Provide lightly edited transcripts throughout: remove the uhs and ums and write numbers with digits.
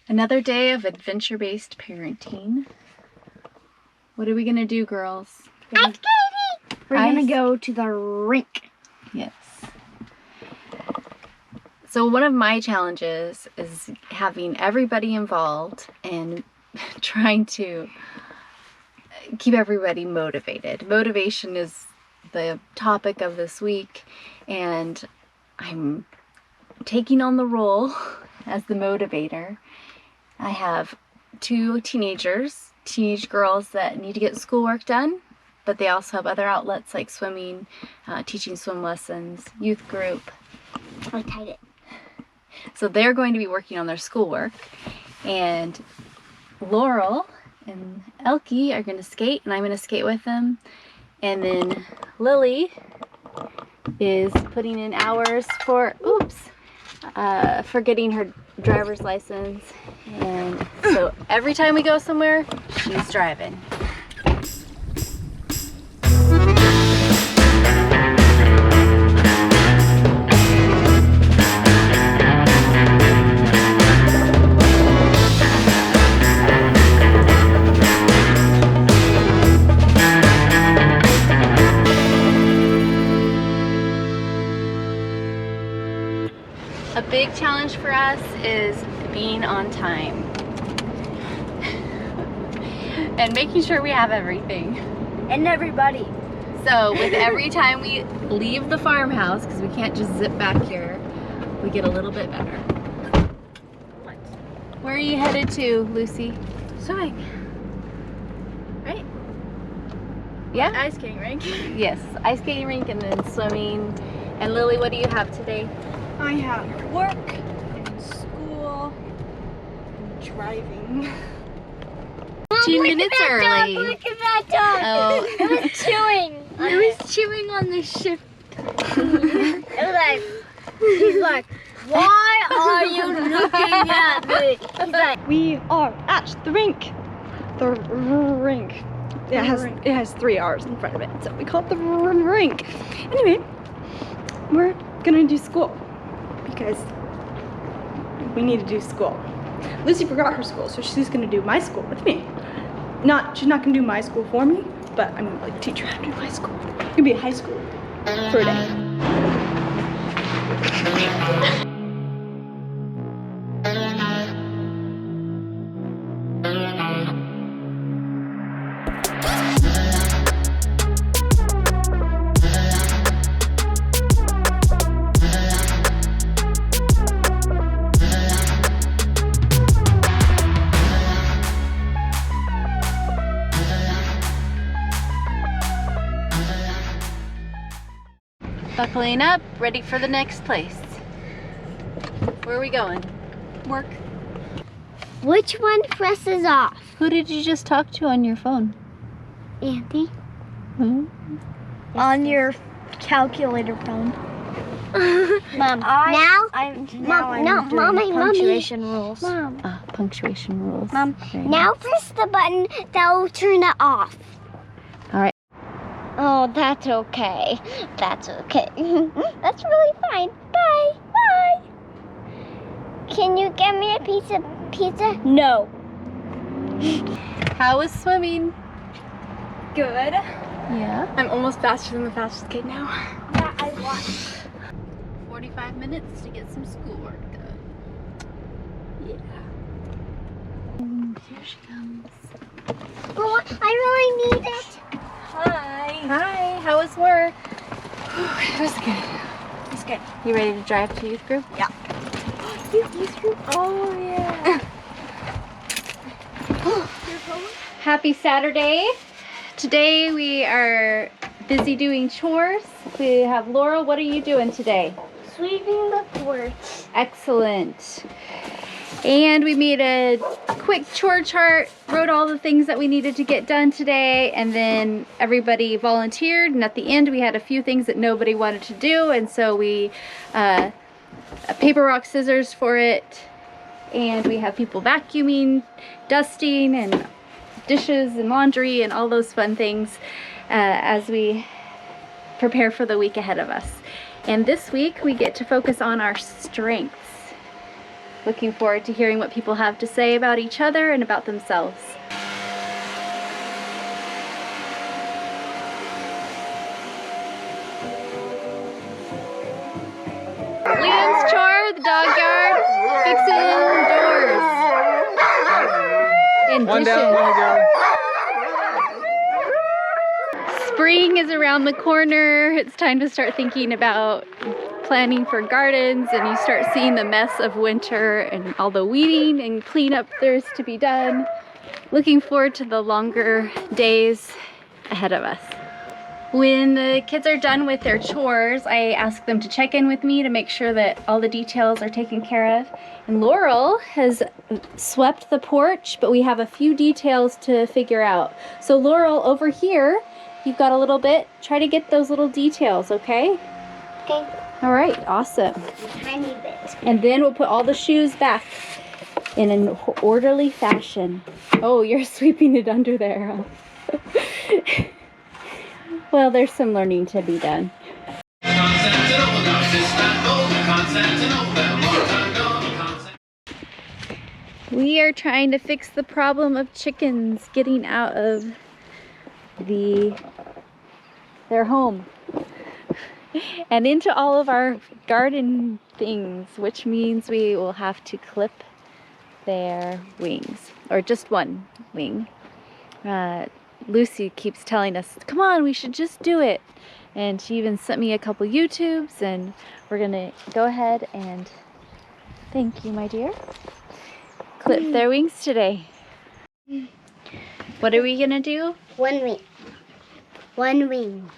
Another day of adventure-based parenting. What are we gonna do, girls? We're gonna go to the rink. Yes. So one of my challenges is having everybody involved and trying to keep everybody motivated. Motivation is the topic of this week, and I'm taking on the role as the motivator. I have two teenage girls that need to get schoolwork done, but they also have other outlets like swimming, teaching swim lessons, youth group. I tied it. So they're going to be working on their schoolwork, and Laurel and Elkie are going to skate, and I'm going to skate with them. And then Lily is putting in hours for getting her driver's license. And so every time we go somewhere, she's driving. A big challenge for us is being on time and making sure we have everything. And everybody. So with every time we leave the farmhouse, because we can't just zip back here, we get a little bit better. What? Where are you headed to, Lucy? Swimming. Right? Yeah? Ice skating rink. Yes, ice skating rink and then swimming. And Lily, what do you have today? I have work and school and driving. 2 minutes early. Look at that dog. Oh. It was chewing. It was chewing on the shift. It was like, he's like, why are you looking at me? He's like, We are at the rink. The rink. It has 3 R's in front of it, so we call it the rink. Anyway, we're gonna do school because we need to do school. Lucy forgot her school, so she's gonna do my school with me. She's not gonna do my school for me, but I'm gonna like teach her how to do my school. You'll be at high school for a day. Buckling up, ready for the next place. Where are we going? Work. which one presses off? Who did you just talk to on your phone? Andy. Hmm? On your calculator phone. Mom, I'm doing punctuation rules. Mom. Punctuation rules. Mom, Very now nice. press the button that will turn it off. All right. Oh, that's okay. That's okay. That's really fine. Bye. Bye. Can you get me a piece of pizza? No. How was swimming? Good. Yeah. I'm almost faster than the fastest kid now. Yeah, I won. 45 minutes to get some schoolwork done. Yeah. And here she comes. Oh, I really need it. Hi. Hi, how was work? It was good. It's good. You ready to drive to youth group? Yeah. Youth group. Oh, yeah. Happy Saturday. Today we are busy doing chores. We have Laurel. What are you doing today? Sweeping the porch. Excellent. And we made a quick chore chart, wrote all the things that we needed to get done today, and then everybody volunteered, and at the end we had a few things that nobody wanted to do, and so we paper, rock, scissors for it, and we have people vacuuming, dusting, and dishes and laundry and all those fun things as we prepare for the week ahead of us. And this week we get to focus on our strengths. Looking forward to hearing what people have to say about each other and about themselves. Liam's chore, the dog yard, fixing doors. And One dishes. down, one to go. Spring is around the corner. It's time to start thinking about planning for gardens, and you start seeing the mess of winter and all the weeding and cleanup there's to be done. Looking forward to the longer days ahead of us. When the kids are done with their chores, I ask them to check in with me to make sure that all the details are taken care of. And Laurel has swept the porch, but we have a few details to figure out. So Laurel, over here, you've got a little bit. Try to get those little details, okay? Okay. All right, awesome. Tiny bit. And then we'll put all the shoes back in an orderly fashion. Oh, you're sweeping it under there, huh? Well, there's some learning to be done. We are trying to fix the problem of chickens getting out of their home and into all of our garden things, which means we will have to clip their wings, or just one wing. Lucy keeps telling us, come on, we should just do it. And she even sent me a couple YouTubes, and we're gonna go ahead and, thank you, my dear, clip their wings today. What are we gonna do? One wing. One wing.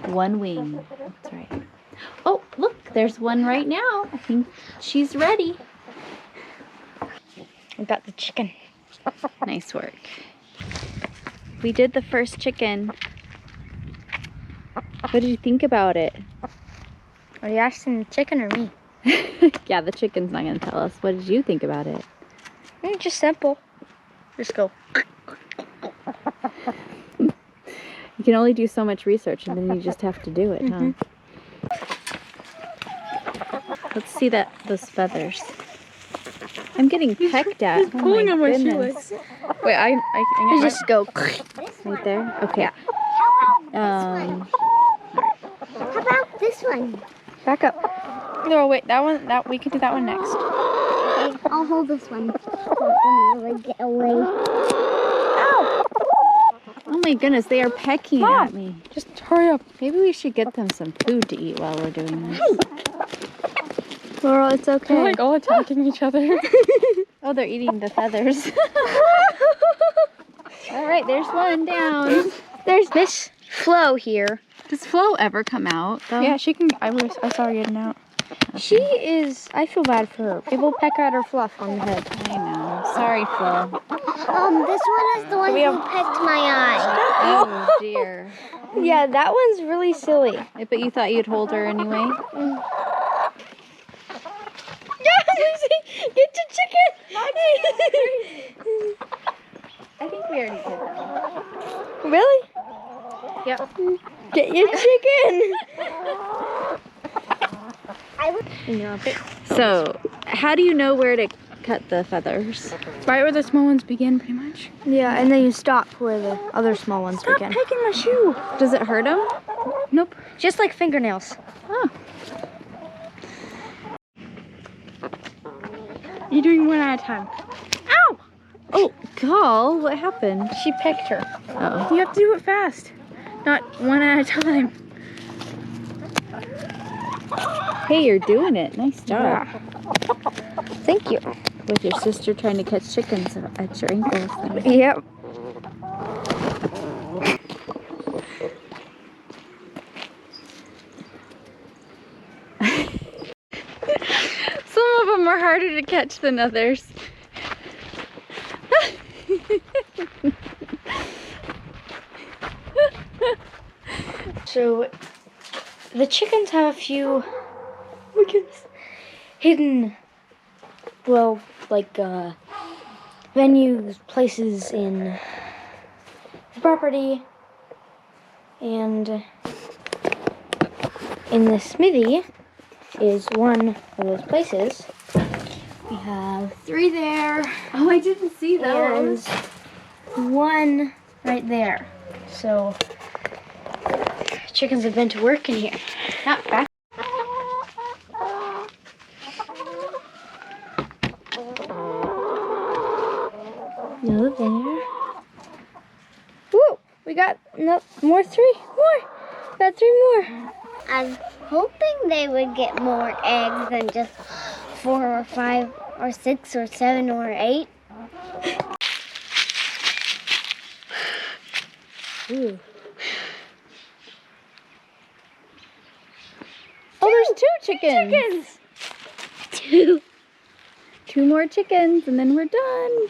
One wing. That's right. Oh, look, there's one right now. I think she's ready. I got the chicken. Nice work. We did the first chicken. What did you think about it? Are you asking the chicken or me? Yeah, the chicken's not gonna tell us. What did you think about it? Just simple. Just go. You can only do so much research, and then you just have to do it, huh? Let's see those feathers. I'm getting pecked at. Oh pulling my on my goodness. shoelace. Wait, I You just go. Right there? Okay. How about this one? back up. No, wait, that we can do that one next. Okay, I'll hold this one. Don't really get away. Ow! Oh my goodness, they are pecking Mom. at me. Just hurry up. Maybe we should get them some food to eat while we're doing this. Laurel, it's okay. They're like all attacking each other. Oh, they're eating the feathers. All right, there's one down. There's Miss Flo here. Does Flo ever come out, though? Yeah, she can. I saw her getting out. She is. I feel bad for her. People peck at her fluff on the head. I know. Sorry, Flo. This one is the one who pecked my eye. Oh, dear. Yeah, that one's really silly. I bet you thought you'd hold her anyway. Get the chicken! I think we already did that. Really? Yep. Get your chicken! So, how do you know where to cut the feathers? Right where the small ones begin, pretty much. Yeah, and then you stop where the other small ones begin. Stop pecking my shoe. Does it hurt them? Nope. Just like fingernails. Oh. You're doing one at a time. Ow! Oh, Gal, what happened? She pecked her. Oh. You have to do it fast, not one at a time. Hey, you're doing it. Nice job. Thank you. With your sister trying to catch chickens at your ankles. Yep. Some of them are harder to catch than others. So, the chickens have a few hidden, well, like, venues, places in the property, and in the smithy is one of those places We have 3 there. Oh, I didn't see those. And 1 right there. So chickens have been to work in here. Not back. No there. Woo! We got more 3 more. Got 3 more. I'm hoping they would get more eggs than just 4 or 5 or 6 or 7 or 8. Ooh. Oh, there's 2 chickens. 2. 2 more chickens and then we're done.